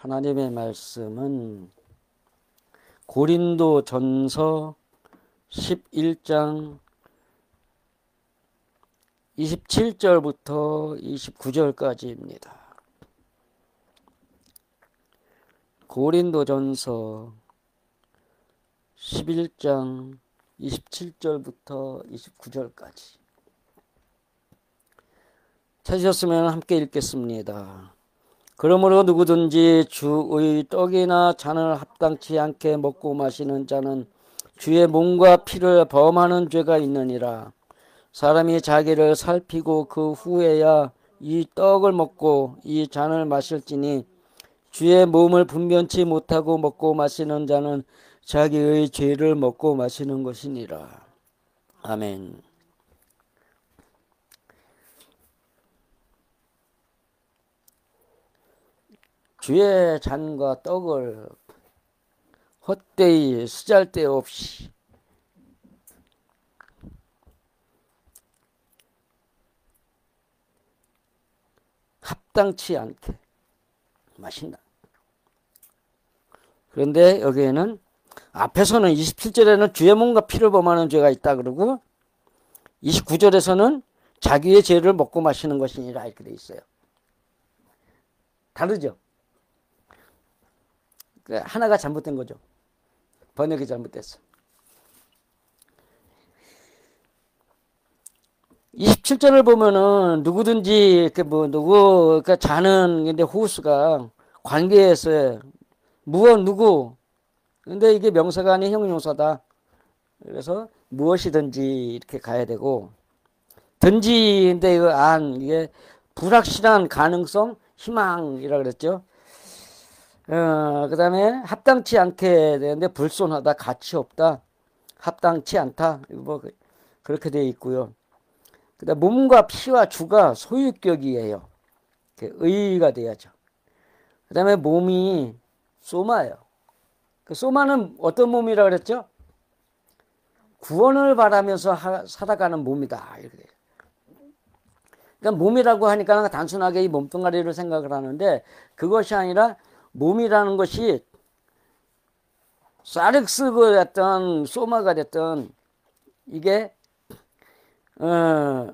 하나님의 말씀은 고린도전서 11장 27절부터 29절까지입니다. 고린도전서 11장 27절부터 29절까지 찾으셨으면 함께 읽겠습니다. 그러므로 누구든지 주의 떡이나 잔을 합당치 않게 먹고 마시는 자는 주의 몸과 피를 범하는 죄가 있느니라. 사람이 자기를 살피고 그 후에야 이 떡을 먹고 이 잔을 마실지니 주의 몸을 분변치 못하고 먹고 마시는 자는 자기의 죄를 먹고 마시는 것이니라. 아멘. 주의 잔과 떡을 헛되이 쓰잘데없이 합당치 않게 마신다. 그런데 여기에는 앞에서는 27절에는 주의 몸과 피를 범하는 죄가 있다 그러고 29절에서는 자기의 죄를 먹고 마시는 것이니라 이렇게 돼 있어요. 다르죠? 하나가 잘못된 거죠. 번역이 잘못됐어. 27절을 보면은 누구든지 그러니까 자는 근데 호수가 관계에서 누구 근데 이게 명사가 아닌 형용사다. 그래서 무엇이든지 이렇게 가야 되고 든지 근데 이게 불확실한 가능성 희망이라 그랬죠. 그 다음에 합당치 않게 되는데 불손하다, 가치 없다, 합당치 않다, 뭐 그렇게 되어 있고요. 그 다음 몸과 피와 주가 소유격이에요. 의의가 돼야죠. 그 다음에 몸이 소마예요. 그 소마는 어떤 몸이라 그랬죠? 구원을 바라면서 살아가는 몸이다. 이렇게 돼요. 그러니까 몸이라고 하니까 단순하게 이 몸뚱아리를 생각을 하는데 그것이 아니라 몸이라는 것이 사르스가 됐든 소마가 됐든 이게 뭐라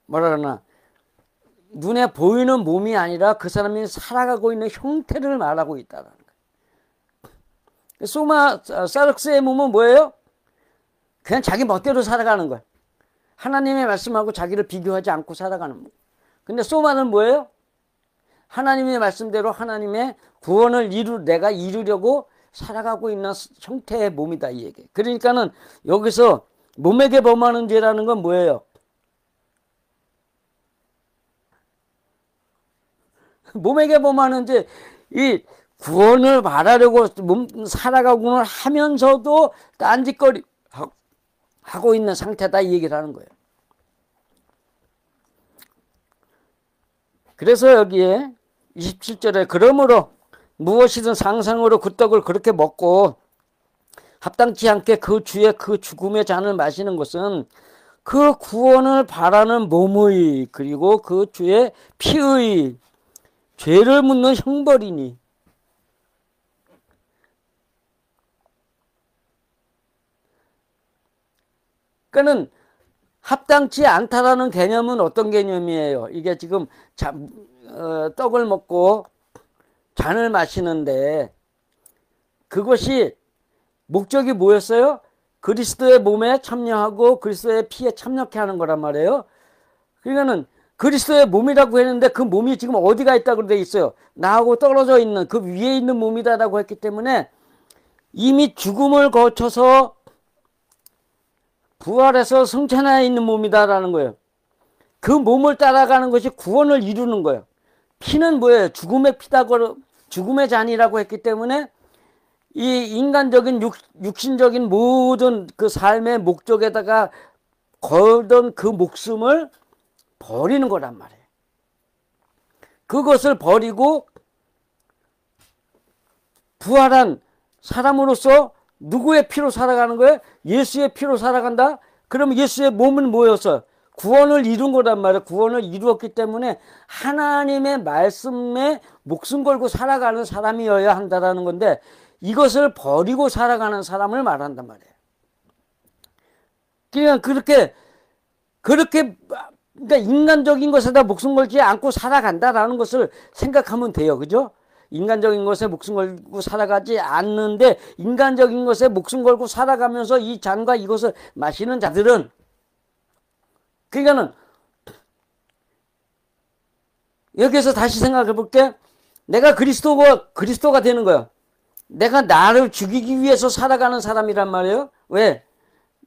그러나 눈에 보이는 몸이 아니라 그 사람이 살아가고 있는 형태를 말하고 있다는 거예요. 사르스의 몸은 뭐예요? 그냥 자기 멋대로 살아가는 거예요. 하나님의 말씀하고 자기를 비교하지 않고 살아가는 몸. 근데 소마는 뭐예요? 하나님의 말씀대로 하나님의 구원을 내가 이루려고 살아가고 있는 형태의 몸이다 이 얘기. 그러니까는 여기서 몸에게 범하는 죄라는 건 뭐예요? 몸에게 범하는 죄, 이 구원을 바라려고 살아가고는 하면서도 딴짓거리 하고 있는 상태다 이 얘기를 하는 거예요. 그래서 여기에 27절에 그러므로 무엇이든 상상으로 그 떡을 그렇게 먹고 합당치 않게 그 주의 그 죽음의 잔을 마시는 것은 그 구원을 바라는 몸의 그리고 그 주의 피의 죄를 묻는 형벌이니 그러니까는 합당치 않다라는 개념은 어떤 개념이에요? 이게 지금 떡을 먹고 잔을 마시는데 그것이 목적이 뭐였어요? 그리스도의 몸에 참여하고 그리스도의 피에 참여케 하는 거란 말이에요. 그러니까는 그리스도의 몸이라고 했는데 그 몸이 지금 어디가 있다고 돼 있어요? 나하고 떨어져 있는 그 위에 있는 몸이다라고 했기 때문에 이미 죽음을 거쳐서 부활해서 승천해 있는 몸이다라는 거예요. 그 몸을 따라가는 것이 구원을 이루는 거예요. 피는 뭐예요? 죽음의 피다고 죽음의 잔이라고 했기 때문에 이 인간적인 육신적인 모든 그 삶의 목적에다가 걸던 그 목숨을 버리는 거란 말이에요. 그것을 버리고 부활한 사람으로서 누구의 피로 살아가는 거예요? 예수의 피로 살아간다? 그러면 예수의 몸은 뭐였어요? 구원을 이룬 거란 말이에요. 구원을 이루었기 때문에 하나님의 말씀에 목숨 걸고 살아가는 사람이어야 한다라는 건데, 이것을 버리고 살아가는 사람을 말한단 말이에요. 그냥 그렇게 그러니까 인간적인 것에다 목숨 걸지 않고 살아간다라는 것을 생각하면 돼요. 그죠? 인간적인 것에 목숨 걸고 살아가지 않는데, 인간적인 것에 목숨 걸고 살아가면서 이 잔과 이것을 마시는 자들은, 그러니까는 여기에서 다시 생각해 볼게. 내가 그리스도가 되는 거야. 내가 나를 죽이기 위해서 살아가는 사람이란 말이에요. 왜?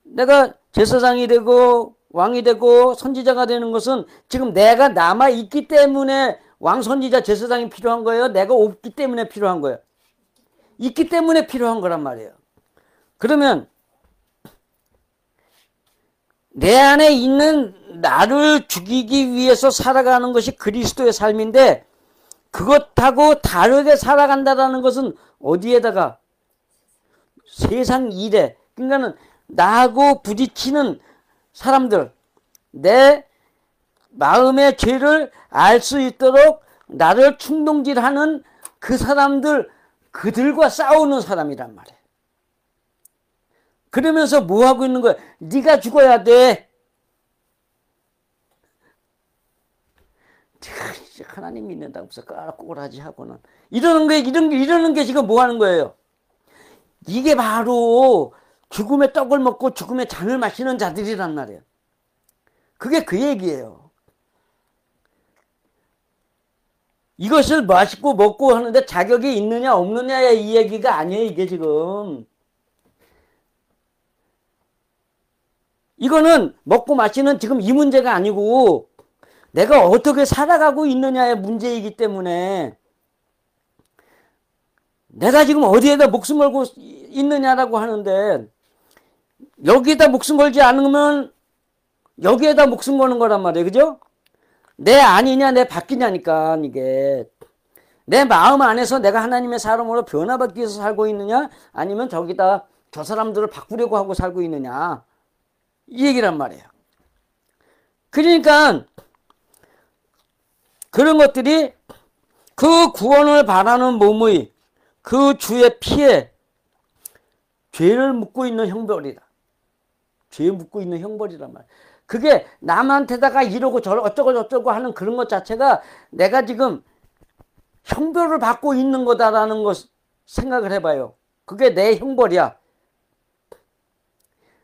내가 제사장이 되고 왕이 되고 선지자가 되는 것은 지금 내가 남아 있기 때문에 왕, 선지자, 제사장이 필요한 거예요? 내가 없기 때문에 필요한 거예요? 있기 때문에 필요한 거란 말이에요. 그러면 내 안에 있는 나를 죽이기 위해서 살아가는 것이 그리스도의 삶인데, 그것하고 다르게 살아간다는 것은 어디에다가? 세상 일에. 그러니까는 나하고 부딪히는 사람들, 내 마음의 죄를 알 수 있도록 나를 충동질하는 그 사람들, 그들과 싸우는 사람이란 말이에요. 그러면서 뭐 하고 있는 거야? 네가 죽어야 돼. 하나님 믿는다고 무슨 꼬라지 하고는 이러는 게 지금 뭐 하는 거예요? 이게 바로 죽음의 떡을 먹고 죽음의 잔을 마시는 자들이란 말이에요. 그게 그 얘기예요. 이것을 맛있고 먹고 하는데 자격이 있느냐 없느냐의 이 얘기가 아니에요. 이게 지금 이거는 먹고 마시는 지금 이 문제가 아니고, 내가 어떻게 살아가고 있느냐의 문제이기 때문에, 내가 지금 어디에다 목숨 걸고 있느냐라고 하는데, 여기에다 목숨 걸지 않으면 여기에다 목숨 거는 거란 말이에요. 그죠? 내 아니냐 내 밖이냐니까. 이게 내 마음 안에서 내가 하나님의 사람으로 변화받기 위해서 살고 있느냐, 아니면 저기다 저 사람들을 바꾸려고 하고 살고 있느냐, 이 얘기란 말이에요. 그러니까 그런 것들이 그 구원을 바라는 몸의 그 주의 피에 죄를 묻고 있는 형벌이다. 죄 묻고 있는 형벌이란 말이에요. 그게 남한테다가 이러고 어쩌고 저쩌고 하는 그런 것 자체가 내가 지금 형벌을 받고 있는 거다라는 것 생각을 해봐요. 그게 내 형벌이야.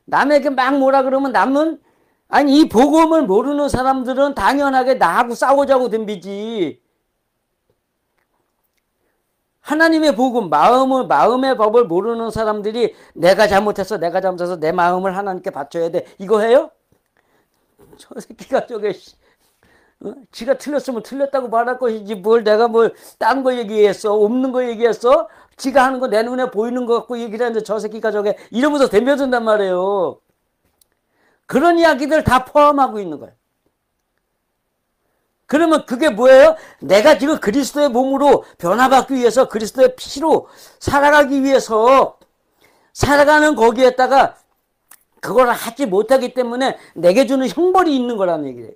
남에게 막 뭐라 그러면 남은, 아니 이 복음을 모르는 사람들은 당연하게 나하고 싸우자고 덤비지. 하나님의 복음, 마음의 법을 모르는 사람들이 내가 잘못해서 내 마음을 하나님께 바쳐야 돼, 이거 해요? 저 새끼가 지가 틀렸으면 틀렸다고 말할 것이지, 내가 딴 거 얘기했어? 없는 거 얘기했어? 지가 하는 거 내 눈에 보이는 거 갖고 얘기를 하는데 저 새끼가 이러면서 덤벼든단 말이에요. 그런 이야기들 다 포함하고 있는 거예요. 그러면 그게 뭐예요? 내가 지금 그리스도의 몸으로 변화받기 위해서 그리스도의 피로 살아가기 위해서 살아가는 거기에다가 그걸 하지 못하기 때문에 내게 주는 형벌이 있는 거라는 얘기예요.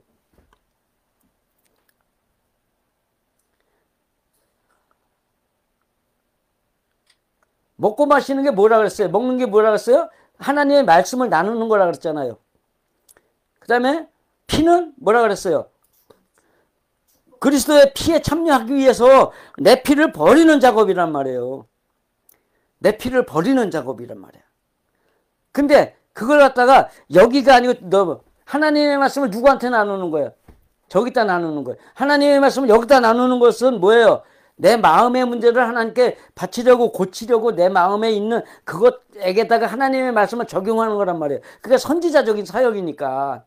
먹고 마시는 게 뭐라 그랬어요? 먹는 게 뭐라 그랬어요? 하나님의 말씀을 나누는 거라 그랬잖아요. 그 다음에 피는 뭐라 그랬어요? 그리스도의 피에 참여하기 위해서 내 피를 버리는 작업이란 말이에요. 내 피를 버리는 작업이란 말이에요. 근데 그걸 갖다가 여기가 아니고 하나님의 말씀을 누구한테 나누는 거예요? 저기다 나누는 거예요. 하나님의 말씀을 여기다 나누는 것은 뭐예요? 내 마음의 문제를 하나님께 바치려고, 고치려고 내 마음에 있는 그것에게다가 하나님의 말씀을 적용하는 거란 말이에요. 그게 선지자적인 사역이니까.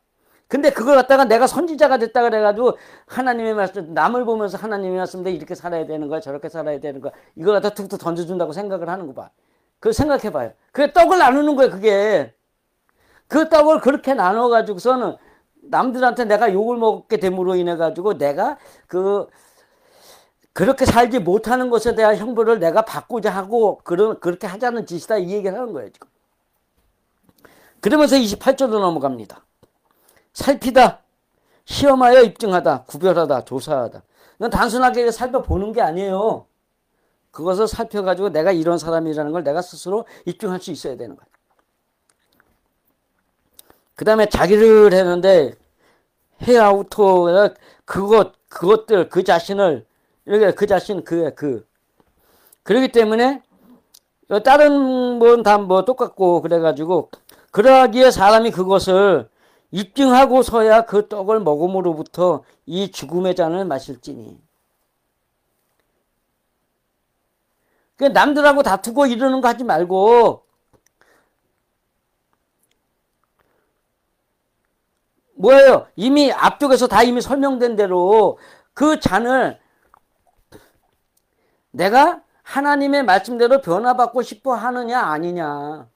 근데 그걸 갖다가 내가 선지자가 됐다 그래가지고 하나님의 말씀, 남을 보면서 하나님의 말씀대 이렇게 살아야 되는 거야, 저렇게 살아야 되는 거야, 이걸 갖다 툭툭 던져준다고 생각을 하는 거 봐. 그거 생각해봐요. 그게 떡을 나누는 거예요, 그게. 그 떡을 그렇게 나눠가지고서는 남들한테 내가 욕을 먹게 됨으로 인해가지고 내가 그렇게 살지 못하는 것에 대한 형벌을 내가 받고자 하고 그렇게 하자는 짓이다, 이 얘기를 하는 거예요, 지금. 그러면서 28절로 넘어갑니다. 살피다, 시험하여 입증하다, 구별하다, 조사하다. 이건 단순하게 살펴보는 게 아니에요. 그것을 살펴가지고 내가 이런 사람이라는 걸 내가 스스로 입증할 수 있어야 되는 거예요. 그 다음에 자기를 했는데 헤아우토 그것들 그 자신을 이렇게 그 자신 그러기 때문에 다른 건 다 뭐 똑같고 그래가지고 그러하기에 사람이 그것을 입증하고서야 그 떡을 먹음으로부터 이 죽음의 잔을 마실지니. 남들하고 다투고 이러는 거 하지 말고 뭐예요? 이미 앞쪽에서 다 이미 설명된 대로 그 잔을 내가 하나님의 말씀대로 변화받고 싶어 하느냐 아니냐.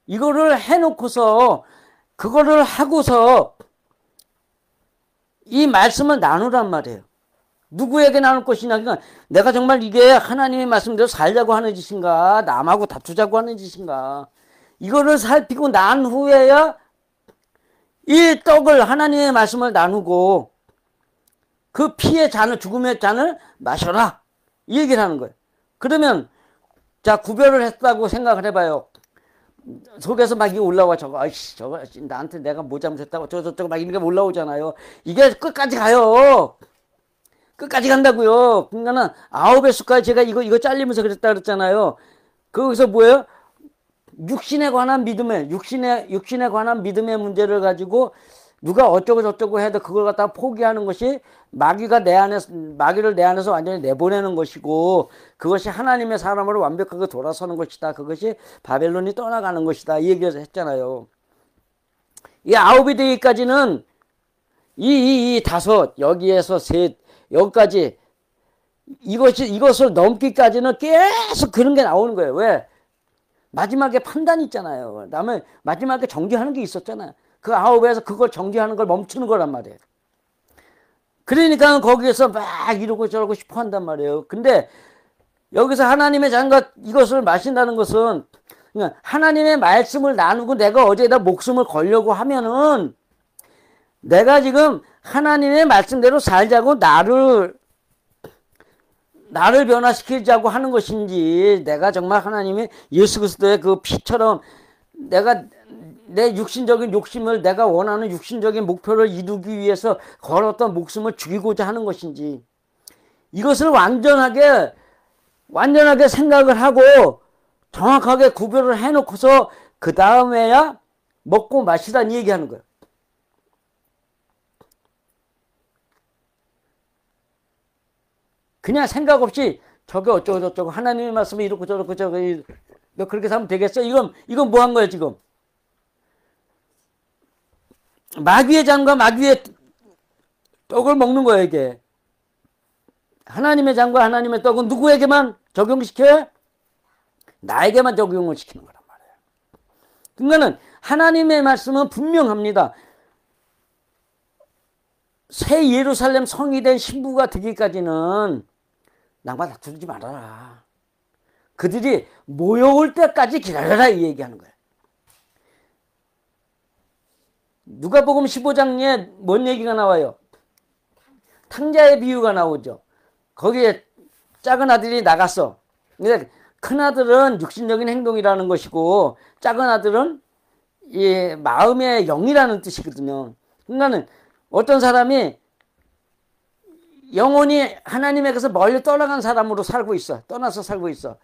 이거를 해놓고서 그거를 하고서 이 말씀을 나누란 말이에요. 누구에게 나눌 것이냐. 그러니까 내가 정말 이게 하나님의 말씀대로 살자고 하는 짓인가 남하고 다투자고 하는 짓인가. 이거를 살피고 난 후에야 이 떡을 하나님의 말씀을 나누고 그 피의 잔을 죽음의 잔을 마셔라 이 얘기를 하는 거예요. 그러면 자 구별을 했다고 생각을 해봐요. 속에서 막 이게 올라와 저거 나한테 내가 뭐 잘못했다고 저거 막 이렇게 올라오잖아요. 이게 끝까지 가요. 끝까지 간다고요. 그러니까는 9의 수까지 제가 이거 잘리면서 그랬다 그랬잖아요. 거기서 뭐예요? 육신에 관한 믿음의 문제를 가지고 누가 어쩌고 저쩌고 해도 그걸 갖다가 포기하는 것이 마귀를 내 안에서 완전히 내보내는 것이고 그것이 하나님의 사람으로 완벽하게 돌아서는 것이다. 그것이 바벨론이 떠나가는 것이다. 이 얘기를 했잖아요. 이 9이 되기까지는 이 5 여기에서 셋 여기까지 이것을 넘기까지는 계속 그런 게 나오는 거예요. 왜? 마지막에 판단이 있잖아요. 다음에 마지막에 정죄하는 게 있었잖아요. 그 9에서 그걸 정죄하는 걸 멈추는 거란 말이에요. 그러니까 거기에서 막 이러고 저러고 싶어 한단 말이에요. 근데 여기서 하나님의 잔과 이것을 마신다는 것은 그러니까 하나님의 말씀을 나누고 내가 어디에다 목숨을 걸려고 하면은 내가 지금 하나님의 말씀대로 살자고 나를 변화시키자고 하는 것인지 내가 정말 하나님의 예수 그리스도의 그 피처럼 내가 내 육신적인 욕심을 내가 원하는 육신적인 목표를 이루기 위해서 걸었던 목숨을 죽이고자 하는 것인지 이것을 완전하게 생각을 하고 정확하게 구별을 해놓고서 그 다음에야 먹고 마시라는 얘기하는 거예요. 그냥 생각 없이 저게 어쩌고 저쩌고 하나님의 말씀이 이렇고 저렇고 저거 너 그렇게 하면 되겠어? 이건 뭐 한 거야 지금? 마귀의 잔과 마귀의 떡을 먹는 거예요 이게. 하나님의 잔과 하나님의 떡은 누구에게만 적용시켜요? 나에게만 적용을 시키는 거란 말이에요. 그러니까는 하나님의 말씀은 분명합니다. 새 예루살렘 성이 된 신부가 되기까지는 낭만 다투지 말아라. 그들이 모여올 때까지 기다려라 이 얘기하는 거예요. 누가복음 15장에 뭔 얘기가 나와요? 탕자의 비유가 나오죠. 거기에 작은 아들이 나갔어. 근데 큰 아들은 육신적인 행동이라는 것이고 작은 아들은 이 마음의 영이라는 뜻이거든요. 그러니까는 어떤 사람이 영혼이 하나님에게서 멀리 떠나간 사람으로 살고 있어. 떠나서 살고 있어.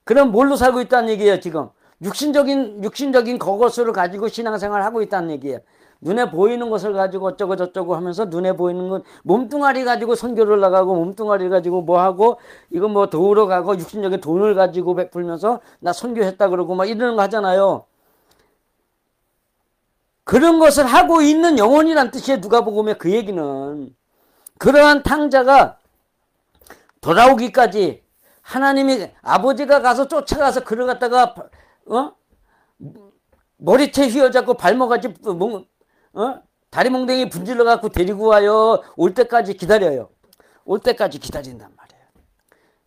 그럼 뭘로 살고 있다는 얘기예요 지금? 육신적인 그것을 가지고 신앙생활을 하고 있다는 얘기예요. 눈에 보이는 것을 가지고 어쩌고 저쩌고 하면서 눈에 보이는 건 몸뚱아리 가지고 선교를 나가고 몸뚱아리 가지고 뭐 하고 이거 뭐 도우러 가고 육신적인 돈을 가지고 베풀면서 나 선교했다 그러고 막 이러는 거 하잖아요. 그런 것을 하고 있는 영혼이란 뜻이에요. 누가복음의 그 얘기는. 그러한 탕자가 돌아오기까지 하나님이 아버지가 가서 쫓아가서 그를 갖다가 머리채 휘어잡고 발목까지 다리 몽댕이 분질러 갖고 데리고 와요. 올 때까지 기다려요. 올 때까지 기다린단 말이에요.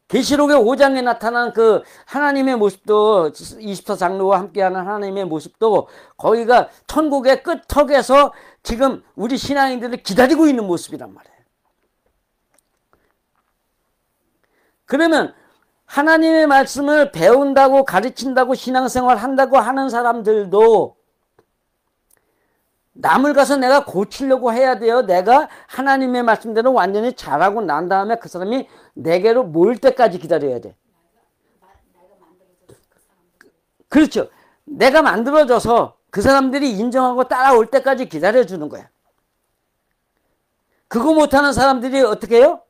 계시록의 5장에 나타난 그 하나님의 모습도 24장로와 함께하는 하나님의 모습도 거기가 천국의 끝턱에서 지금 우리 신앙인들을 기다리고 있는 모습이란 말이에요. 그러면 하나님의 말씀을 배운다고 가르친다고 신앙생활 한다고 하는 사람들도 남을 가서 내가 고치려고 해야 돼요. 내가 하나님의 말씀대로 완전히 잘하고 난 다음에 그 사람이 내게로 모일 때까지 기다려야 돼. 그렇죠. 내가 만들어져서 그 사람들이 인정하고 따라올 때까지 기다려주는 거야. 그거 못하는 사람들이 어떻게 해요?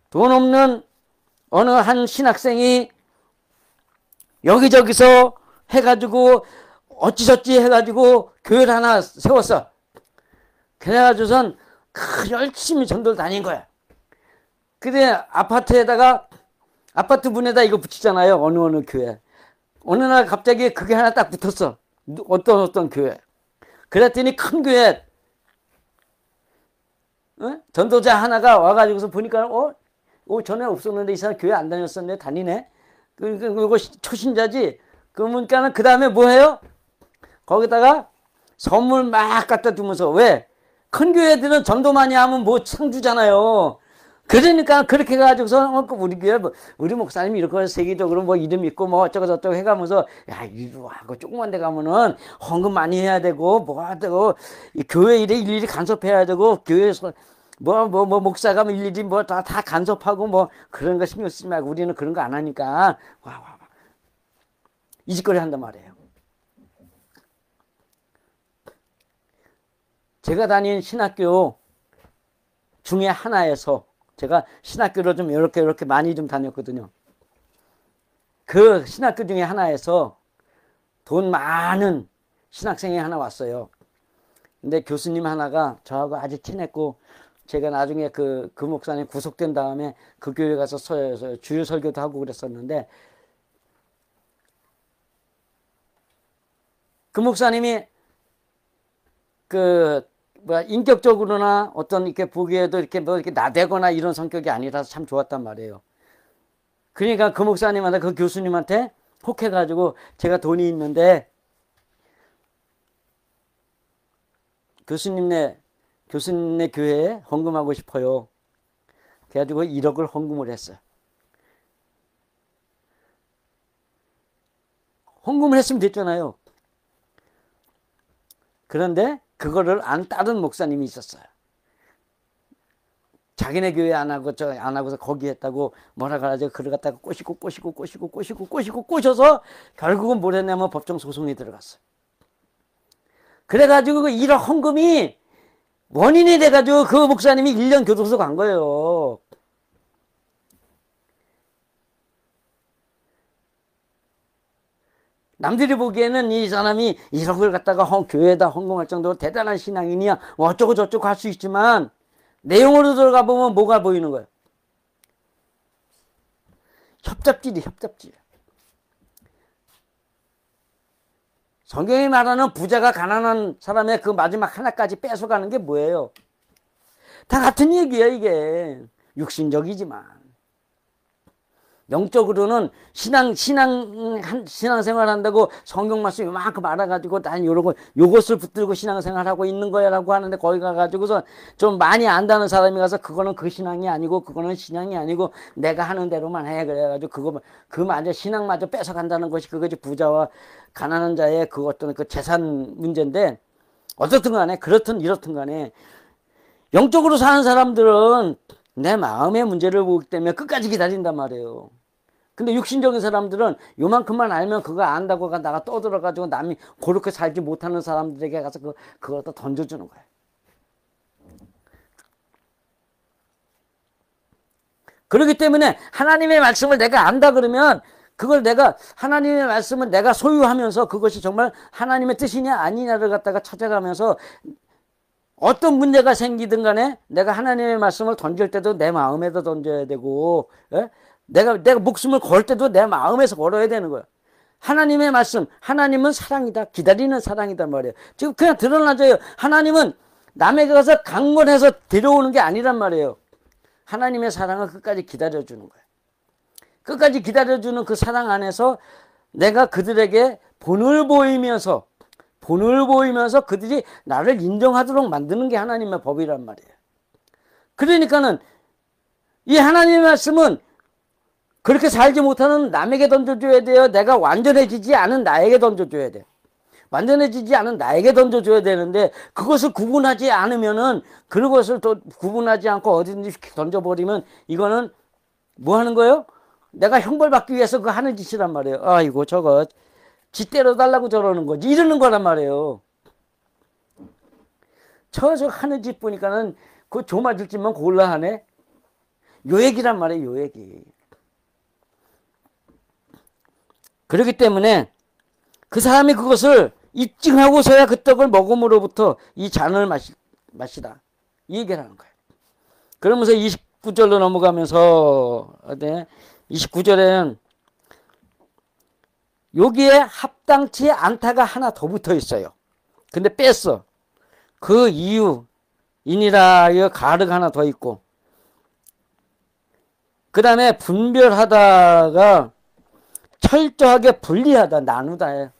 돈 없는 어느 한 신학생이 여기저기서 해가지고 어찌저찌 해가지고 교회를 하나 세웠어. 그래가지고선 열심히 전도를 다닌 거야. 근데 아파트에다가 아파트 문에다 이거 붙이잖아요. 어느 교회. 어느 날 갑자기 그게 하나 딱 붙었어. 어떤 교회. 그랬더니 큰 교회 전도자 하나가 와가지고서 보니까 전에 없었는데 이 사람 교회 안 다녔었는데 다니네. 그리고 초신자지. 그러니까는 그 다음에 뭐 해요? 거기다가 선물 막 갖다 두면서 왜? 큰 교회들은 전도 많이 하면 뭐 상 주잖아요. 그러니까 그렇게 해가지고서 우리 교회 우리 목사님이 이렇게 세계적으로 뭐 이름 있고 뭐 어쩌고 저쩌고 해가면서 야 이리로 하고 조그만 데 가면은 헌금 많이 해야 되고 뭐 하고 교회 일에 일일이 간섭해야 되고 교회에서 뭐 목사가 뭐 일일이 뭐 다 간섭하고 뭐 그런 거 신경 쓰지 말고 우리는 그런 거 안 하니까 와 이 짓거리 한단 말이에요. 제가 다닌 신학교 중에 하나에서 제가 신학교를 좀 이렇게 많이 좀 다녔거든요. 그 신학교 중에 하나에서 돈 많은 신학생이 하나 왔어요. 근데 교수님 하나가 저하고 아주 친했고 제가 나중에 그 목사님 구속된 다음에 그 교회 가서 주일 설교도 하고 그랬었는데 그 목사님이 인격적으로나 어떤 이렇게 보기에도 이렇게 나대거나 이런 성격이 아니라서 참 좋았단 말이에요. 그러니까 그 목사님한테 그 교수님한테 혹해가지고 제가 돈이 있는데 교수님네 교회에 헌금하고 싶어요. 그래가지고 1억을 헌금을 했어요. 헌금을 했으면 됐잖아요. 그런데 그거를 안 따른 목사님이 있었어요. 자기네 교회 안 하고서 거기 했다고 뭐라 그러죠. 그걸 갖다가 꼬셔서 결국은 뭘 했냐면 법정 소송에 들어갔어요. 그래가지고 그 1억 헌금이 원인이 돼가지고 그 목사님이 1년 교도소 간 거예요. 남들이 보기에는 이 사람이 1억을 갖다가 교회에다 헌금할 정도로 대단한 신앙인이야. 어쩌고 저쩌고 할 수 있지만 내용으로 들어가 보면 뭐가 보이는 거예요? 협잡질이. 성경이 말하는 부자가 가난한 사람의 그 마지막 하나까지 뺏어가는 게 뭐예요? 다 같은 얘기야 이게. 육신적이지만. 영적으로는 신앙생활 한다고 성경 말씀 요만큼 알아가지고 난 요것을 붙들고 신앙생활하고 있는 거야라고 하는데 거기 가가지고서 좀 많이 안다는 사람이 가서 그거는 그 신앙이 아니고 그거는 신앙이 아니고 내가 하는 대로만 해. 그래가지고 그마저 신앙마저 뺏어간다는 것이 그것이 부자와 가난한 자의 그 어떤 그 재산 문제인데 어떻든 간에 그렇든 이렇든 간에 영적으로 사는 사람들은 내 마음의 문제를 보기 때문에 끝까지 기다린단 말이에요. 근데 육신적인 사람들은 요만큼만 알면 그거 안다고 나가 떠들어가지고 남이 그렇게 살지 못하는 사람들에게 가서 그걸 또 던져주는 거예요. 그렇기 때문에 하나님의 말씀을 내가 안다 그러면 그걸 하나님의 말씀은 내가 소유하면서 그것이 정말 하나님의 뜻이냐 아니냐를 갖다가 찾아가면서 어떤 문제가 생기든 간에 내가 하나님의 말씀을 던질 때도 내 마음에도 던져야 되고, 내가 목숨을 걸 때도 내 마음에서 걸어야 되는 거야. 하나님의 말씀, 하나님은 사랑이다. 기다리는 사랑이다 말이에요. 지금 그냥 드러나져요. 하나님은 남에게 가서 강권해서 데려오는 게 아니란 말이에요. 하나님의 사랑을 끝까지 기다려주는 거예요. 끝까지 기다려주는 그 사랑 안에서 내가 그들에게 본을 보이면서 그들이 나를 인정하도록 만드는 게 하나님의 법이란 말이에요. 그러니까는 이 하나님의 말씀은 그렇게 살지 못하는 남에게 던져줘야 돼요? 내가 완전해지지 않은 나에게 던져줘야 돼요? 완전해지지 않은 나에게 던져줘야 되는데 그것을 구분하지 않으면은 그것을 또 구분하지 않고 어디든지 던져버리면 이거는 뭐 하는 거예요? 내가 형벌받기 위해서 그거 하는 짓이란 말이에요. 아이고 저거 지 때려달라고 저러는 거지 이러는 거란 말이에요. 저 하는 짓 보니까는 그 조맞을 짓만 골라 하네. 요 얘기란 말이에요. 요 얘기. 그렇기 때문에 그 사람이 그것을 입증하고서야 그 떡을 먹음으로부터 이 잔을 마시다. 이 얘기를 하는 거예요. 그러면서 29절로 넘어가면서 29절에는 여기에 합당치 않다가 하나 더 붙어 있어요. 근데 뺐어. 그 이유이니라 가르가 하나 더 있고 그 다음에 분별하다가 철저하게 분리하다, 나누다.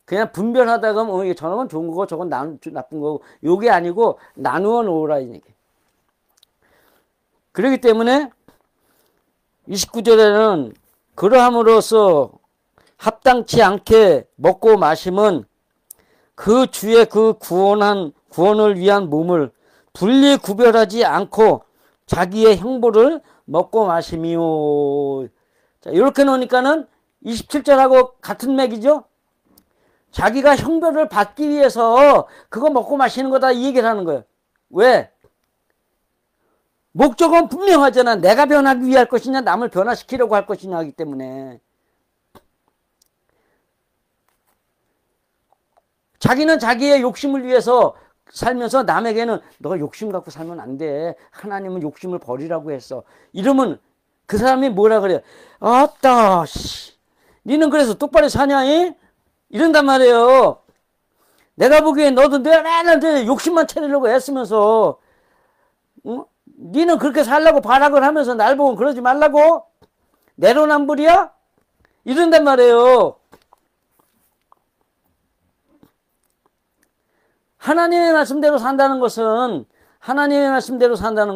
그냥 분별하다가 저놈은 좋은 거고 저건 나쁜 거고 요게 아니고 나누어 놓으라 이 얘기. 그렇기 때문에 29절에는 그러함으로써 합당치 않게 먹고 마심은 그 주의 그 구원을 위한 몸을 분리 구별하지 않고 자기의 형벌을 먹고 마심이요. 자, 이렇게 놓으니까는 27절하고 같은 맥이죠. 자기가 형벌을 받기 위해서 그거 먹고 마시는 거다 이 얘기를 하는 거예요. 왜? 목적은 분명하잖아. 내가 변하기 위할 것이냐 남을 변화시키려고 할 것이냐 하기 때문에 자기는 자기의 욕심을 위해서 살면서 남에게는 너가 욕심 갖고 살면 안 돼. 하나님은 욕심을 버리라고 했어. 이러면 그 사람이 뭐라 그래요? 아따 씨, 니는 그래서 똑바로 사냐? 이런단 말이에요. 내가 보기엔 너도 내한테 욕심만 차리려고 애쓰면서 니는 그렇게 살라고 발악을 하면서 날 보고 그러지 말라고? 내로남불이야? 이런단 말이에요. 하나님의 말씀대로 산다는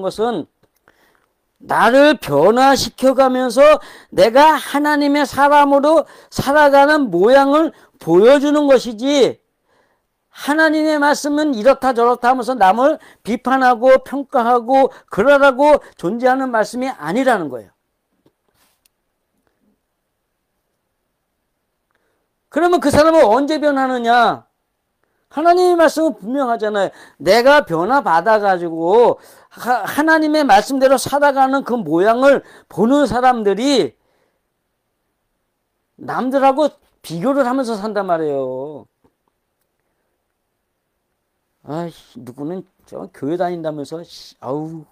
것은 나를 변화시켜가면서 내가 하나님의 사람으로 살아가는 모양을 보여주는 것이지 하나님의 말씀은 이렇다 저렇다 하면서 남을 비판하고 평가하고 그러라고 존재하는 말씀이 아니라는 거예요. 그러면 그 사람은 언제 변하느냐? 하나님의 말씀은 분명하잖아요. 내가 변화받아가지고 하나님의 말씀대로 살아가는 그 모양을 보는 사람들이 남들하고 비교를 하면서 산단 말이에요. 아이씨, 누구는 저 교회 다닌다면서 아우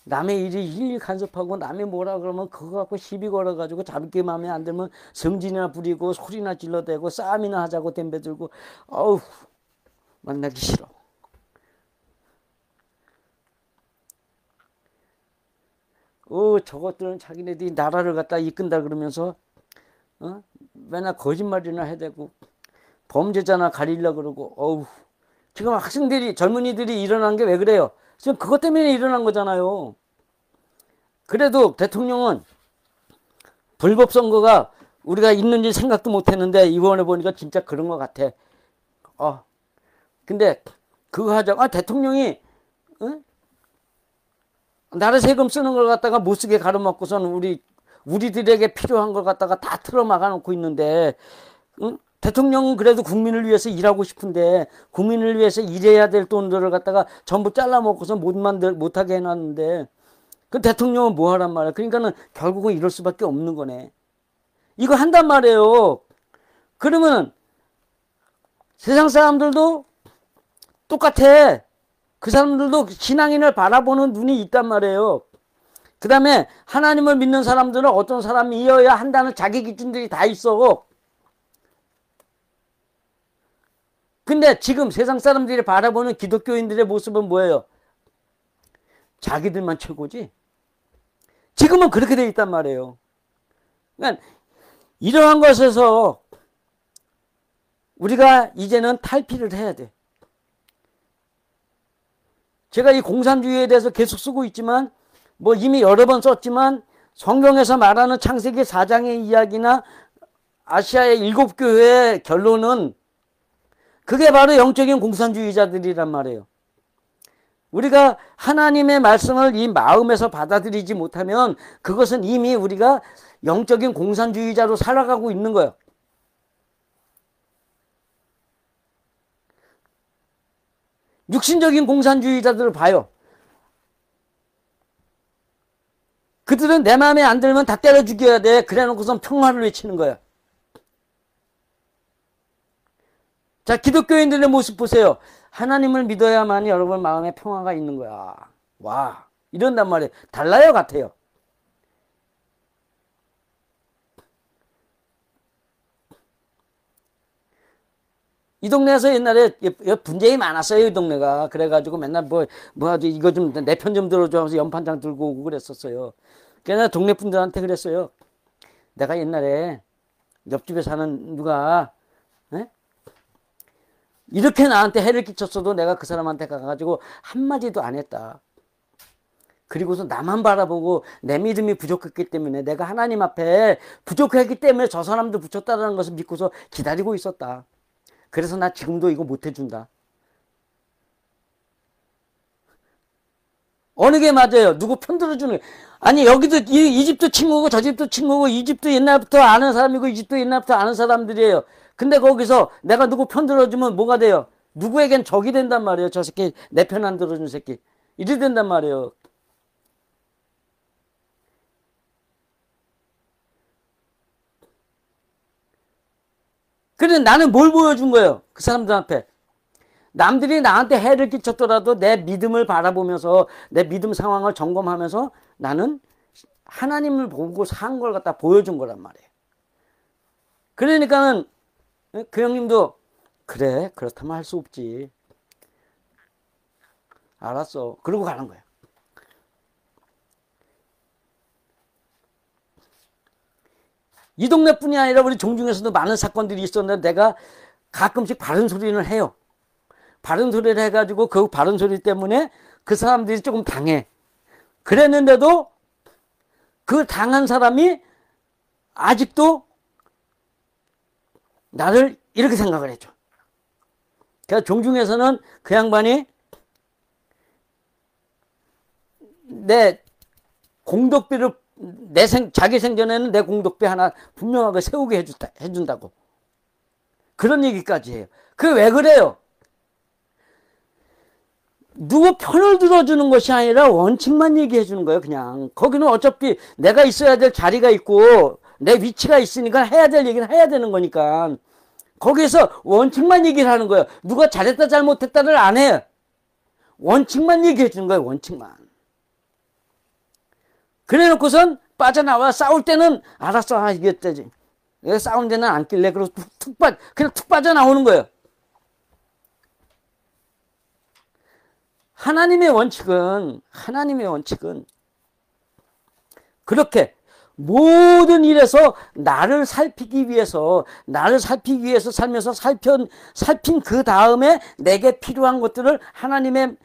남의 일이 일일이 간섭하고 남이 뭐라 그러면 그거 갖고 시비 걸어가지고 자기 마음에 안 들면 성질이나 부리고 소리나 질러대고 싸움이나 하자고 덤벼들고 어우 만나기 싫어. 저것들은 자기네들이 나라를 갖다 이끈다 그러면서 맨날 거짓말이나 해대고 범죄자나 가리려 그러고 어우 지금 학생들이 젊은이들이 일어난 게 왜 그래요? 지금 그것 때문에 일어난 거잖아요. 그래도 대통령은 불법 선거가 우리가 있는지 생각도 못 했는데 이번에 보니까 진짜 그런 것 같아. 근데 그거 하자고 대통령이 나라 세금 쓰는 걸 갖다가 못 쓰게 가로막고서는 우리들에게 필요한 걸 갖다가 다 틀어막아 놓고 있는데 대통령은 그래도 국민을 위해서 일하고 싶은데 국민을 위해서 일해야 될 돈들을 갖다가 전부 잘라먹고서 못하게 해놨는데 그 대통령은 뭐 하란 말이야. 그러니까는 결국은 이럴 수밖에 없는 거네. 이거 한단 말이에요. 그러면 세상 사람들도 똑같아. 그 사람들도 신앙인을 바라보는 눈이 있단 말이에요. 그 다음에 하나님을 믿는 사람들은 어떤 사람이어야 한다는 자기 기준들이 다 있어. 근데 지금 세상 사람들이 바라보는 기독교인들의 모습은 뭐예요? 자기들만 최고지. 지금은 그렇게 돼 있단 말이에요. 그러니까 이러한 것에서 우리가 이제는 탈피를 해야 돼. 제가 이 공산주의에 대해서 계속 쓰고 있지만 뭐 이미 여러 번 썼지만 성경에서 말하는 창세기 4장의 이야기나 아시아의 7교회의 결론은 그게 바로 영적인 공산주의자들이란 말이에요. 우리가 하나님의 말씀을 이 마음에서 받아들이지 못하면 그것은 이미 우리가 영적인 공산주의자로 살아가고 있는 거예요. 육신적인 공산주의자들을 봐요. 그들은 내 마음에 안 들면 다 때려 죽여야 돼. 그래 놓고선 평화를 외치는 거야. 자, 기독교인들의 모습 보세요. 하나님을 믿어야만 여러분 마음에 평화가 있는 거야. 와, 이런단 말이에요. 달라요, 같아요. 이 동네에서 옛날에 분쟁이 많았어요, 이 동네가. 그래가지고 맨날 이거 좀 내 편 좀 들어줘 하면서 연판장 들고 오고 그랬었어요. 그래서 동네 분들한테 그랬어요. 내가 옛날에 옆집에 사는 누가, 에? 이렇게 나한테 해를 끼쳤어도 내가 그 사람한테 가가지고 한마디도 안 했다. 그리고서 나만 바라보고 내 믿음이 부족했기 때문에 내가 하나님 앞에 부족했기 때문에 저 사람도 붙였다는 것을 믿고서 기다리고 있었다. 그래서 나 지금도 이거 못 해준다. 어느 게 맞아요? 누구 편 들어주는 게. 아니 여기도 이 집도 친구고 저 집도 친구고 이 집도 옛날부터 아는 사람이고 이 집도 옛날부터 아는 사람들이에요. 근데 거기서 내가 누구 편 들어주면 뭐가 돼요? 누구에겐 적이 된단 말이에요. 저 새끼 내 편 안 들어준 새끼. 이래 된단 말이에요. 그래 나는 뭘 보여준 거예요? 그 사람들 앞에. 남들이 나한테 해를 끼쳤더라도 내 믿음을 바라보면서 내 믿음 상황을 점검하면서 나는 하나님을 보고 산 걸 갖다 보여준 거란 말이에요. 그러니까는 그 형님도 그래 그렇다면 할 수 없지. 알았어. 그러고 가는 거야. 이 동네뿐이 아니라 우리 종중에서도 많은 사건들이 있었는데 내가 가끔씩 바른 소리를 해요. 바른 소리를 해가지고 그 바른 소리 때문에 그 사람들이 조금 당해. 그랬는데도 그 당한 사람이 아직도 나를 이렇게 생각을 해줘. 그러니까 종중에서는 그 양반이 내 공덕비를 자기 생전에는 내 공덕비 하나 분명하게 세우게 해준다고. 그런 얘기까지 해요. 그게 왜 그래요? 누구 편을 들어주는 것이 아니라 원칙만 얘기해 주는 거예요. 그냥 거기는 어차피 내가 있어야 될 자리가 있고 내 위치가 있으니까 해야 될 얘기는 해야 되는 거니까 거기에서 원칙만 얘기를 하는 거예요. 누가 잘했다 잘못했다를 안 해요. 원칙만 얘기해 주는 거예요. 원칙만. 그래 놓고선 빠져나와. 싸울 때는 알았어. 아 이겼다지. 내가 싸운 데는 안 낄래. 그래서 그냥 툭 빠져나오는 거예요. 하나님의 원칙은 그렇게 모든 일에서 나를 살피기 위해서 살면서 살핀 그 다음에 내게 필요한 것들을 하나님의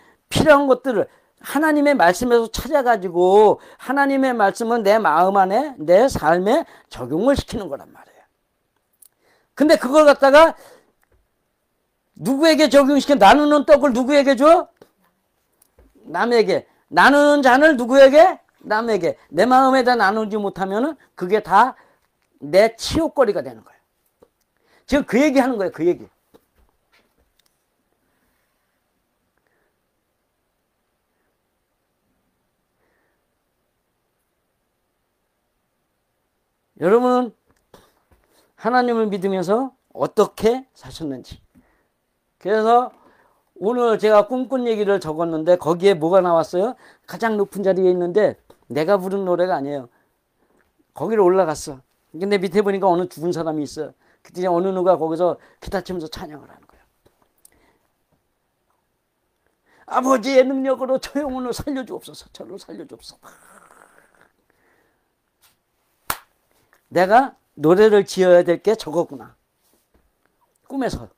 말씀에서 찾아가지고 하나님의 말씀은 내 마음 안에 내 삶에 적용을 시키는 거란 말이에요. 근데 그걸 갖다가 누구에게 적용시켜? 나누는 떡을 누구에게 줘? 남에게. 나누는 잔을 누구에게? 남에게. 내 마음에다 나누지 못하면은 그게 다 내 치욕거리가 되는 거예요. 지금 그 얘기 하는 거예요. 그 얘기. 여러분은 하나님을 믿으면서 어떻게 사셨는지. 그래서 오늘 제가 꿈꾼 얘기를 적었는데 거기에 뭐가 나왔어요? 가장 높은 자리에 있는데 내가 부른 노래가 아니에요. 거기로 올라갔어. 근데 밑에 보니까 어느 죽은 사람이 있어. 그때 어느 누가 거기서 기타 치면서 찬양을 하는 거예요. 아버지의 능력으로 저 영혼을 살려주옵소서. 저를 살려주옵소서. 내가 노래를 지어야 될 게 저거구나. 꿈에서.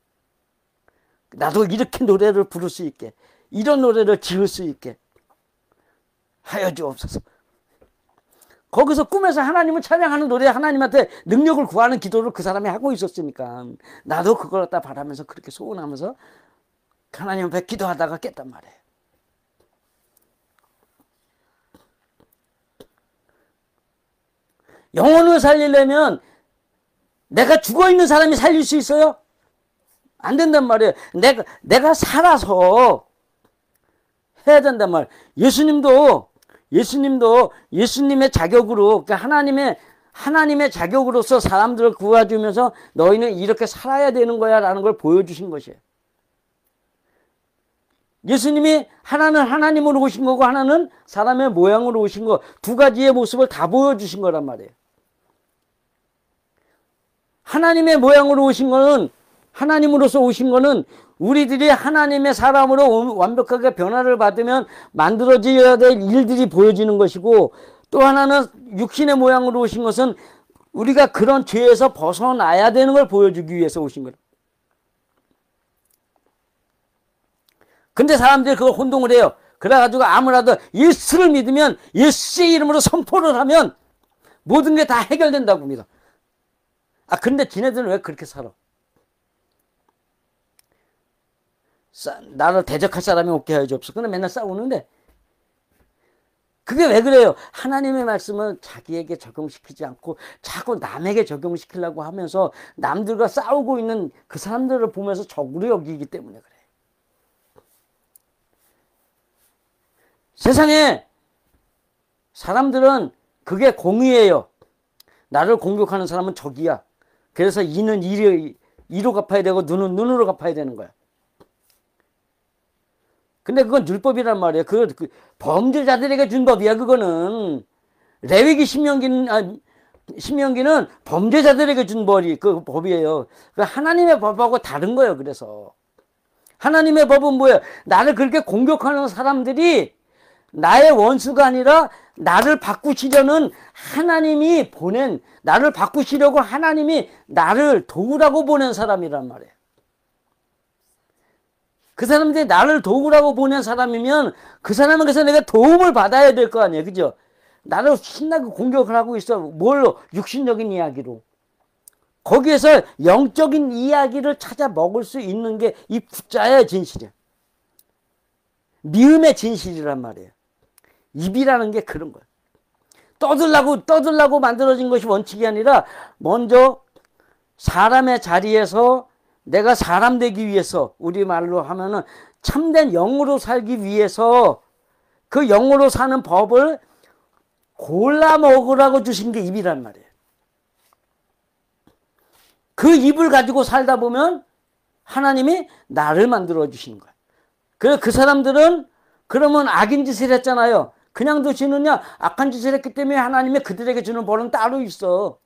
나도 이렇게 노래를 부를 수 있게, 이런 노래를 지을 수 있게 하여 주옵소서. 거기서 꿈에서 하나님을 찬양하는 노래, 하나님한테 능력을 구하는 기도를 그 사람이 하고 있었으니까 나도 그걸 갖다 바라면서 그렇게 소원하면서 하나님 앞에 기도하다가 깼단 말이에요. 영혼을 살리려면 내가 죽어있는 사람이 살릴 수 있어요? 안 된단 말이에요. 내가 살아서 해야 된단 말이에요. 예수님의 자격으로, 그러니까 하나님의 자격으로서 사람들을 구해주면서 너희는 이렇게 살아야 되는 거야 라는 걸 보여주신 것이에요. 예수님이 하나는 하나님으로 오신 거고 하나는 사람의 모양으로 오신 거, 두 가지의 모습을 다 보여주신 거란 말이에요. 하나님의 모양으로 오신 거는, 하나님으로서 오신 거는 우리들이 하나님의 사람으로 완벽하게 변화를 받으면 만들어져야 될 일들이 보여지는 것이고, 또 하나는 육신의 모양으로 오신 것은 우리가 그런 죄에서 벗어나야 되는 걸 보여주기 위해서 오신 거예요. 근데 사람들이 그걸 혼동을 해요. 그래가지고 아무라도 예수를 믿으면, 예수의 이름으로 선포를 하면 모든 게 다 해결된다고 믿어. 근데 지네들은 왜 그렇게 살아? 나를 대적할 사람이 없게 하여 주옵소서. 근데 맨날 싸우는데, 그게 왜 그래요? 하나님의 말씀은 자기에게 적용시키지 않고 자꾸 남에게 적용시키려고 하면서 남들과 싸우고 있는 그 사람들을 보면서 적으로 여기기 때문에 그래. 세상에 사람들은 그게 공의예요. 나를 공격하는 사람은 적이야. 그래서 이는 이로 갚아야 되고 눈은 눈으로 갚아야 되는 거야. 근데 그건 율법이란 말이야. 그 범죄자들에게 준 법이야. 그거는 레위기 신명기는 범죄자들에게 준 그 법이에요. 하나님의 법하고 다른 거예요. 그래서 하나님의 법은 뭐예요? 나를 그렇게 공격하는 사람들이 나의 원수가 아니라 나를 바꾸시려는 하나님이 보낸, 나를 바꾸시려고 하나님이 나를 도우라고 보낸 사람이란 말이에요. 그 사람들이 나를 도우라고 보낸 사람이면 그 사람은 그래서 내가 도움을 받아야 될 거 아니에요. 그죠? 나를 신나게 공격을 하고 있어. 뭘로? 육신적인 이야기로. 거기에서 영적인 이야기를 찾아 먹을 수 있는 게 이 부자의 진실이야. 미음의 진실이란 말이에요. 입이라는 게 그런 거예요. 떠들라고 만들어진 것이 원칙이 아니라 먼저 사람의 자리에서 내가 사람 되기 위해서, 우리말로 하면은 참된 영으로 살기 위해서 그 영으로 사는 법을 골라 먹으라고 주신 게 입이란 말이에요. 그 입을 가지고 살다 보면 하나님이 나를 만들어 주시는 거예요. 그래서 그 사람들은 그러면 악인 짓을 했잖아요. 그냥 두시느냐? 악한 짓을 했기 때문에 하나님이 그들에게 주는 벌은 따로 있어.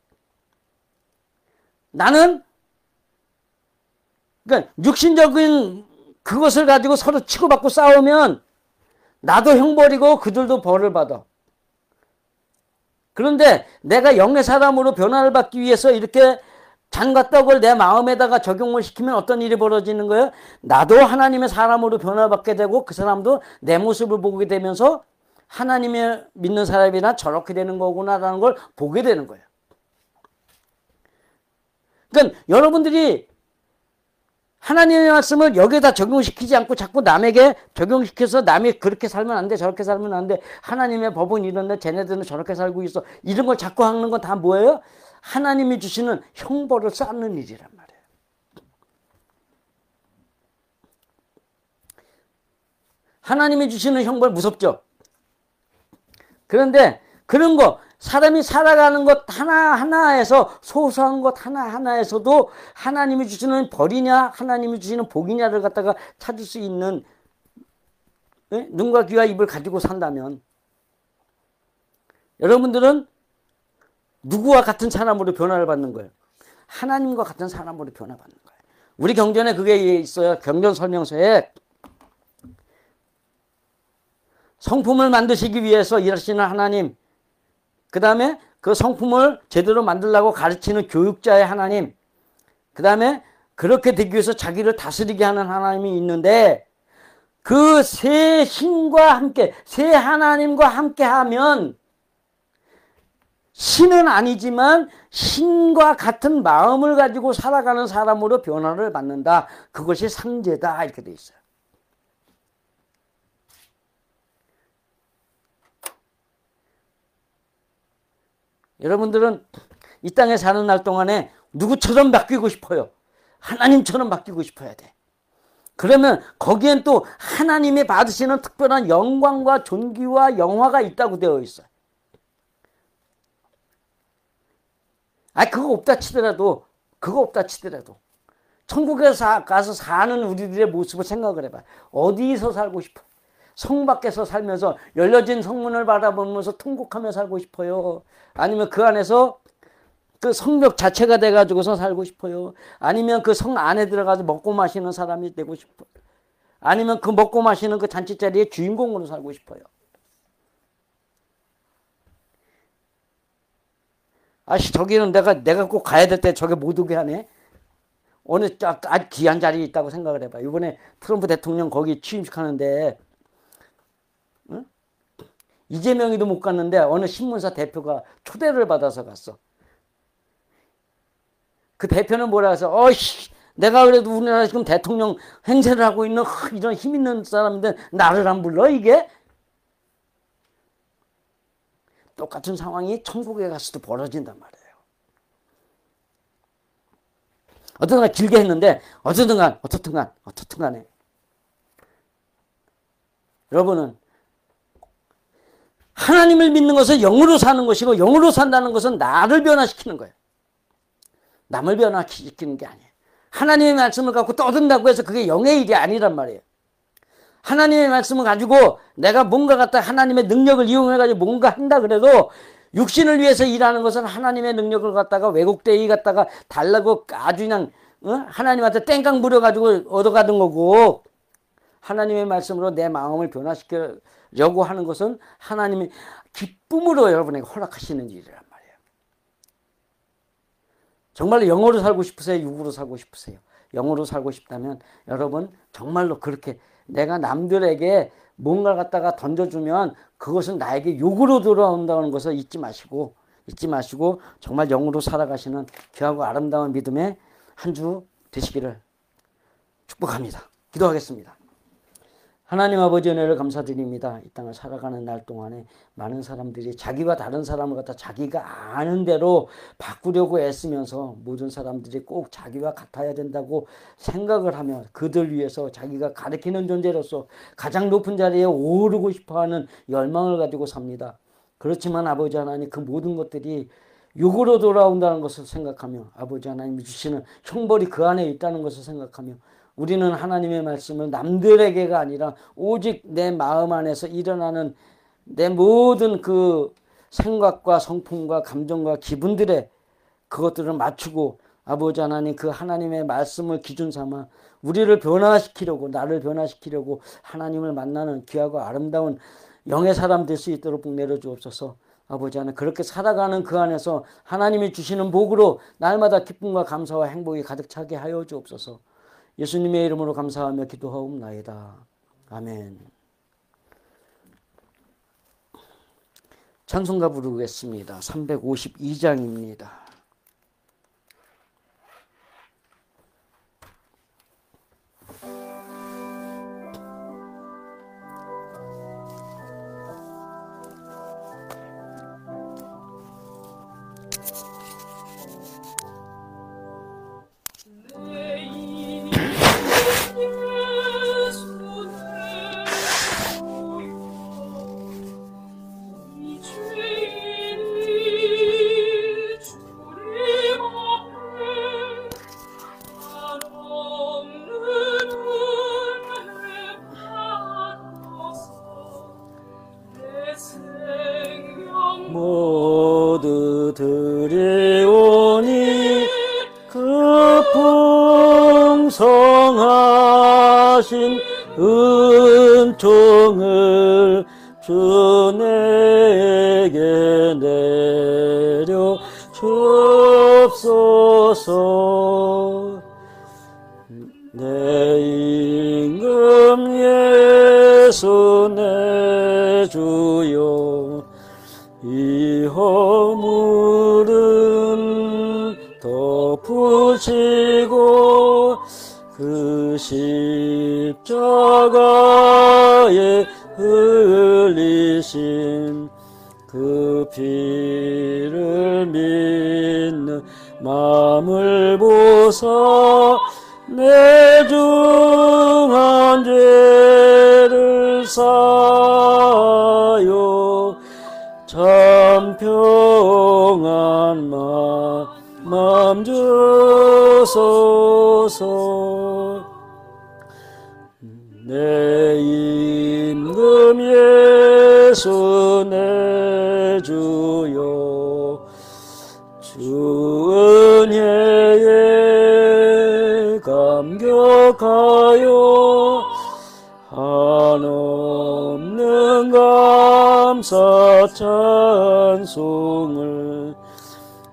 나는 그러니까 육신적인 그것을 가지고 서로 치고받고 싸우면 나도 형벌이고 그들도 벌을 받아. 그런데 내가 영의 사람으로 변화를 받기 위해서 이렇게 잔과 떡을 내 마음에다가 적용을 시키면 어떤 일이 벌어지는 거예요? 나도 하나님의 사람으로 변화받게 되고 그 사람도 내 모습을 보게 되면서 하나님의 믿는 사람이나 저렇게 되는 거구나라는 걸 보게 되는 거예요. 그러니까 여러분들이 하나님의 말씀을 여기에다 적용시키지 않고 자꾸 남에게 적용시켜서 남이 그렇게 살면 안 돼, 저렇게 살면 안 돼, 하나님의 법은 이런데 쟤네들은 저렇게 살고 있어, 이런 걸 자꾸 하는 건 다 뭐예요? 하나님이 주시는 형벌을 쌓는 일이란 말이에요. 하나님이 주시는 형벌 무섭죠? 그런데 그런 거, 사람이 살아가는 것 하나하나에서, 소소한 것 하나하나에서도 하나님이 주시는 벌이냐 하나님이 주시는 복이냐를 갖다가 찾을 수 있는 눈과 귀와 입을 가지고 산다면 여러분들은 누구와 같은 사람으로 변화를 받는 거예요? 하나님과 같은 사람으로 변화받는 거예요. 우리 경전에 그게 있어요. 경전 설명서에 성품을 만드시기 위해서 일하시는 하나님, 그 다음에 그 성품을 제대로 만들려고 가르치는 교육자의 하나님, 그 다음에 그렇게 되기 위해서 자기를 다스리게 하는 하나님이 있는데, 그 세 신과 함께, 세 하나님과 함께 하면 신은 아니지만 신과 같은 마음을 가지고 살아가는 사람으로 변화를 받는다. 그것이 상제다. 이렇게 돼 있어요. 여러분들은 이 땅에 사는 날 동안에 누구처럼 바뀌고 싶어요? 하나님처럼 바뀌고 싶어야 돼. 그러면 거기엔 또 하나님이 받으시는 특별한 영광과 존귀와 영화가 있다고 되어 있어요. 그거 없다 치더라도 천국에 가서 사는 우리들의 모습을 생각을 해봐요. 어디서 살고 싶어요? 성 밖에서 살면서 열려진 성문을 바라보면서 통곡하며 살고 싶어요? 아니면 그 안에서 그 성벽 자체가 돼가지고서 살고 싶어요? 아니면 그 성 안에 들어가서 먹고 마시는 사람이 되고 싶어요? 아니면 그 먹고 마시는 그 잔치자리의 주인공으로 살고 싶어요? 저기는 내가 꼭 가야 될 때 저게 못 오게 하네? 어느 아주 귀한 자리에 있다고 생각을 해봐. 이번에 트럼프 대통령 거기 취임식 하는데, 응? 이재명이도 못 갔는데 어느 신문사 대표가 초대를 받아서 갔어. 그 대표는 뭐라 해서, 내가 그래도 우리나라 지금 대통령 행세를 하고 있는 이런 힘 있는 사람인데 나를 안 불러, 이게? 똑같은 상황이 천국에 가서도 벌어진단 말이에요. 어쨌든 간 길게 했는데 어쨌든 간에 여러분은 하나님을 믿는 것은 영으로 사는 것이고, 영으로 산다는 것은 나를 변화시키는 거예요. 남을 변화시키는 게 아니에요. 하나님의 말씀을 갖고 떠든다고 해서 그게 영의 일이 아니란 말이에요. 하나님의 말씀을 가지고 내가 뭔가 갖다 하나님의 능력을 이용해가지고 뭔가 한다 그래도 육신을 위해서 일하는 것은 하나님의 능력을 갖다가 왜곡되이 갖다가 달라고 아주 그냥 하나님한테 땡깡 부려가지고 얻어가는 거고, 하나님의 말씀으로 내 마음을 변화시키려고 하는 것은 하나님이 기쁨으로 여러분에게 허락하시는 일이란 말이에요. 정말로 영으로 살고 싶으세요? 육으로 살고 싶으세요? 영으로 살고 싶다면 여러분 정말로 그렇게 내가 남들에게 뭔가 갖다가 던져주면 그것은 나에게 욕으로 돌아온다는 것을 잊지 마시고 정말 영으로 살아가시는 귀하고 아름다운 믿음의 한 주 되시기를 축복합니다. 기도하겠습니다. 하나님 아버지 은혜를 감사드립니다. 이 땅을 살아가는 날 동안에 많은 사람들이 자기와 다른 사람을 갖다 자기가 아는 대로 바꾸려고 애쓰면서 모든 사람들이 꼭 자기와 같아야 된다고 생각을 하며 그들 위해서 자기가 가리키는 존재로서 가장 높은 자리에 오르고 싶어하는 열망을 가지고 삽니다. 그렇지만 아버지 하나님, 그 모든 것들이 욕으로 돌아온다는 것을 생각하며 아버지 하나님이 주시는 형벌이 그 안에 있다는 것을 생각하며 우리는 하나님의 말씀을 남들에게가 아니라 오직 내 마음 안에서 일어나는 내 모든 그 생각과 성품과 감정과 기분들에 그것들을 맞추고 아버지 하나님, 그 하나님의 말씀을 기준 삼아 우리를 변화시키려고, 나를 변화시키려고 하나님을 만나는 귀하고 아름다운 영의 사람 될 수 있도록 복 내려주옵소서. 아버지 하나님, 그렇게 살아가는 그 안에서 하나님이 주시는 복으로 날마다 기쁨과 감사와 행복이 가득 차게 하여 주옵소서. 예수님의 이름으로 감사하며 기도하옵나이다. 아멘. 찬송가 부르겠습니다. 352장입니다. 주 내게 내려 주옵소서. 내 임금 예수 내 주여, 이 허물은 덮으시고 그 십자가에 흘리신 그 피를 믿는 마음을 보사 내 중한 죄를 사하여 참 평안 마음 주소서. 내 임금 예수 내 주여, 주 은혜에 감격하여 한없는 감사 찬송을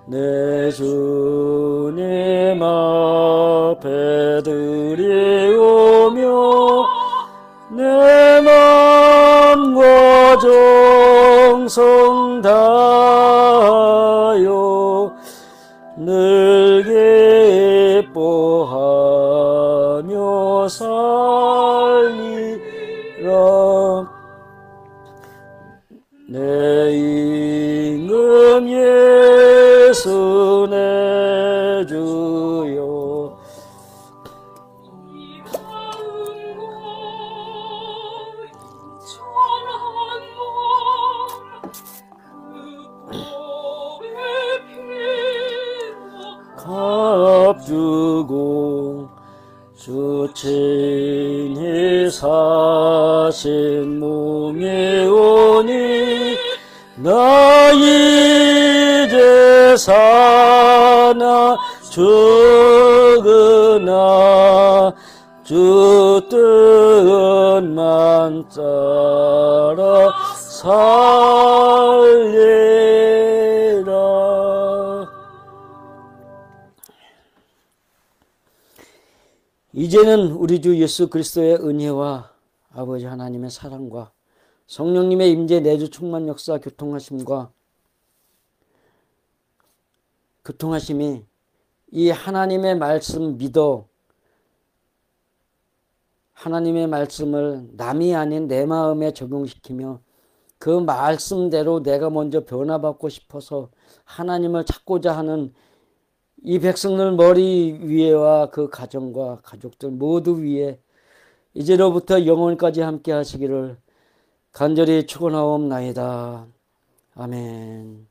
내 주님 앞에 드리오며 내 마음과 정성 다하여 늘 기뻐하며 살리라. 내 임금 예수 내 주여, 값주고 주 친히 사신 몸이 오니 나 이제 사나 죽으나 주 뜻만 따라 살리라. 이제는 우리 주 예수 그리스도의 은혜와 아버지 하나님의 사랑과 성령님의 임재 내주 충만 역사 교통하심과 교통하심이 이 하나님의 말씀 믿어 하나님의 말씀을 남이 아닌 내 마음에 적용시키며 그 말씀대로 내가 먼저 변화받고 싶어서 하나님을 찾고자 하는 이 백성들 머리 위에와 그 가정과 가족들 모두 위에 이제로부터 영원까지 함께 하시기를 간절히 축원하옵나이다. 아멘.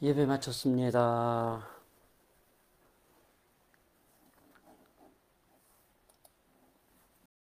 예배 마쳤습니다.